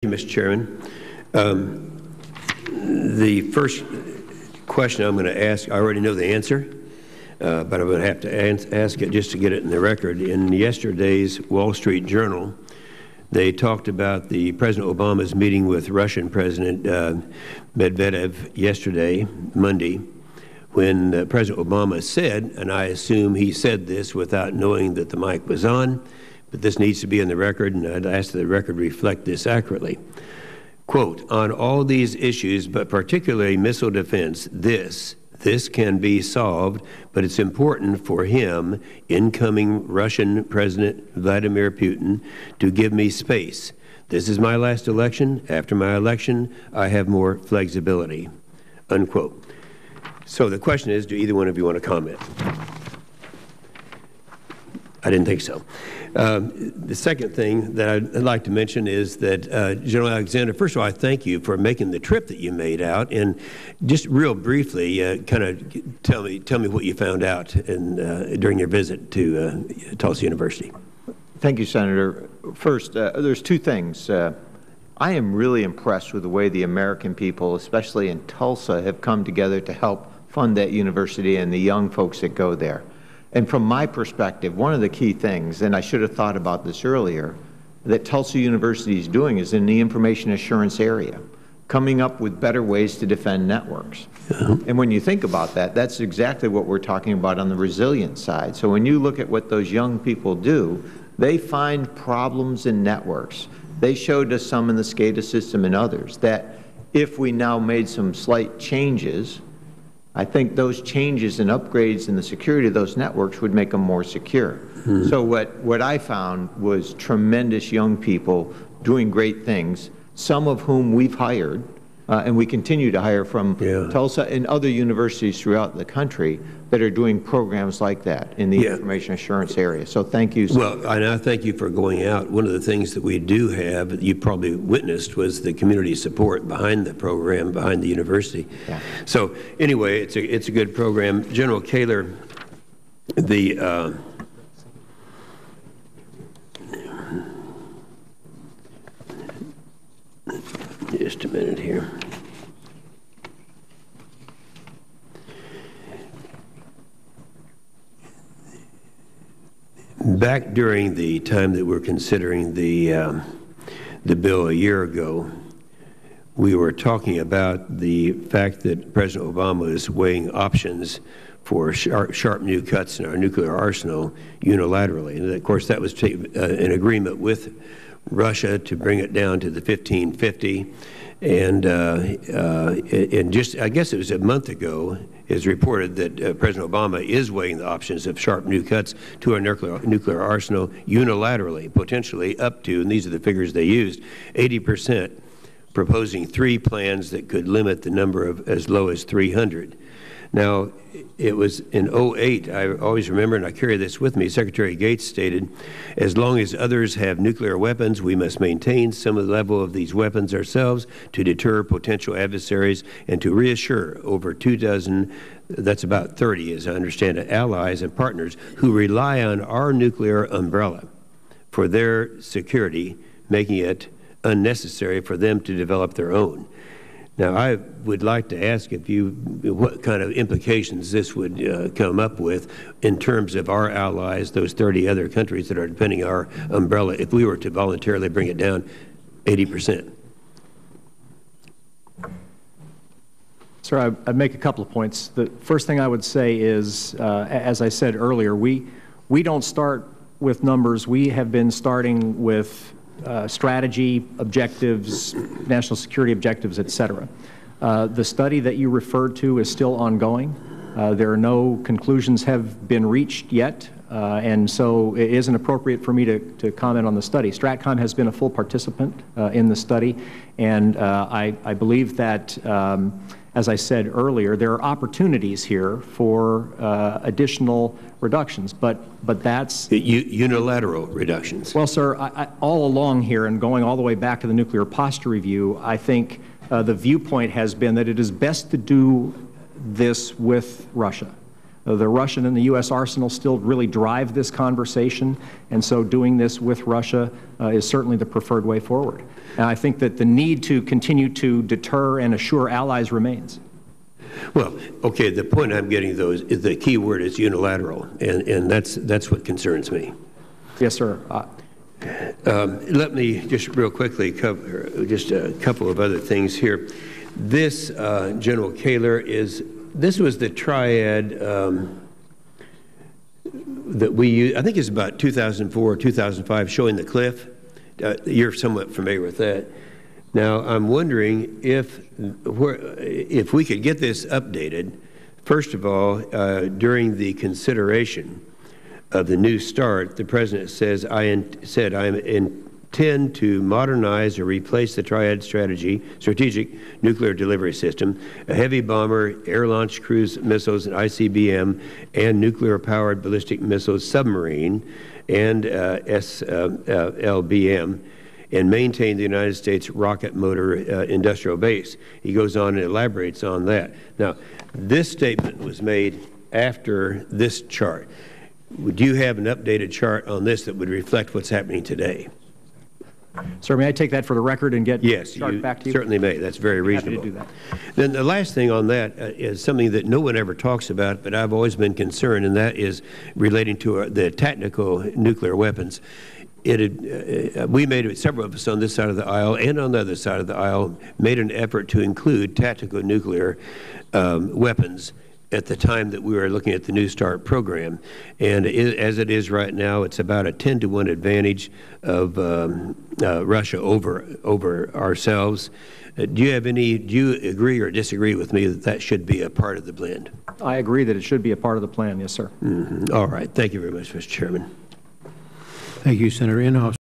Thank you, Mr. Chairman. The first question I'm going to ask, I already know the answer, but I'm going to have to ask it just to get it in the record. In yesterday's Wall Street Journal, they talked about President Obama's meeting with Russian President Medvedev yesterday, Monday, when President Obama said, and I assume he said this without knowing that the mic was on, but this needs to be in the record, and I'd ask that the record reflect this accurately. Quote, on all these issues, but particularly missile defense, this can be solved, but it's important for him, incoming Russian President Vladimir Putin, to give me space. This is my last election. After my election, I have more flexibility, unquote. So the question is, do either one of you want to comment? I didn't think so. The second thing that I'd like to mention is that, General Alexander, first of all, I thank you for making the trip that you made out. And just real briefly, kind of tell me what you found out during your visit to Tulsa University. Thank you, Senator. First, there's two things. I am really impressed with the way the American people, especially in Tulsa, have come together to help fund that university and the young folks that go there. And from my perspective, one of the key things, and I should have thought about this earlier, that Tulsa University is doing is in the information assurance area, coming up with better ways to defend networks. And when you think about that, that's exactly what we're talking about on the resilience side. So when you look at what those young people do, they find problems in networks. They showed us some in the SCADA system and others that if we now made some slight changes, I think those changes and upgrades in the security of those networks would make them more secure. So what I found was tremendous young people doing great things, some of whom we've hired, and we continue to hire from Tulsa and other universities throughout the country that are doing programs like that in the information assurance area. So thank you. Well, and I thank you for going out. One of the things that we do have, that you probably witnessed, was the community support behind the program, behind the university. So anyway, it's a good program. General Kehler, just a minute here. Back during the time that we're considering the bill a year ago, we were talking about the fact that President Obama is weighing options for sharp new cuts in our nuclear arsenal unilaterally. And of course, that was an agreement with Russia to bring it down to the 1550. And just, I guess it was a month ago, it's reported that President Obama is weighing the options of sharp new cuts to our nuclear arsenal unilaterally, potentially up to, and these are the figures they used, 80%, proposing 3 plans that could limit the number of as low as 300. Now, it was in 08, I always remember, and I carry this with me, Secretary Gates stated, as long as others have nuclear weapons, we must maintain some level of these weapons ourselves to deter potential adversaries and to reassure over 24, that's about 30, as I understand it, allies and partners who rely on our nuclear umbrella for their security, making it unnecessary for them to develop their own. Now, I would like to ask what kind of implications this would come up with in terms of our allies, those 30 other countries that are depending on our umbrella, if we were to voluntarily bring it down 80%. Sir, I'd make a couple of points. The first thing I would say is, as I said earlier, we don't start with numbers. We have been starting with strategy, objectives, national security objectives, etc. The study that you referred to is still ongoing. There are no conclusions have been reached yet, and so it isn't appropriate for me to comment on the study. STRATCOM has been a full participant in the study, and I believe that, as I said earlier, there are opportunities here for additional reductions, but that's unilateral reductions. Well, sir, all along here and going all the way back to the nuclear posture review, I think the viewpoint has been that it is best to do this with Russia. The Russian and the U.S. arsenal still really drive this conversation, and so doing this with Russia is certainly the preferred way forward. And I think that the need to continue to deter and assure allies remains. Well, okay, the point I'm getting, though, is the key word is unilateral, and that's what concerns me. Yes, sir. Let me just real quickly cover just a couple of other things here. This, General Kehler, this was the triad that we used, I think it's about 2004 or 2005, showing the cliff. You're somewhat familiar with that. Now, I'm wondering if we could get this updated. First of all, during the consideration of the New START, the President says, I intend to modernize or replace the triad strategic nuclear delivery system, a heavy bomber, air-launched cruise missiles, and ICBM, and nuclear-powered ballistic missiles submarine, and SLBM, and maintain the United States rocket motor industrial base. He goes on and elaborates on that. Now, this statement was made after this chart. Would you have an updated chart on this that would reflect what's happening today? Sir, may I take that for the record and get the chart back to you? Certainly may. That's very reasonable. Happy to do that. Then the last thing on that is something that no one ever talks about, but I've always been concerned, and that is relating to the tactical nuclear weapons. We made, several of us on this side of the aisle and on the other side of the aisle, made an effort to include tactical nuclear weapons at the time that we were looking at the New START program. And as it is right now, it's about a 10-to-1 advantage of Russia over ourselves. Do you agree or disagree with me that that should be a part of the blend? I agree that it should be a part of the plan, yes, sir. All right. Thank you very much, Mr. Chairman. Thank you, Senator Inhofe.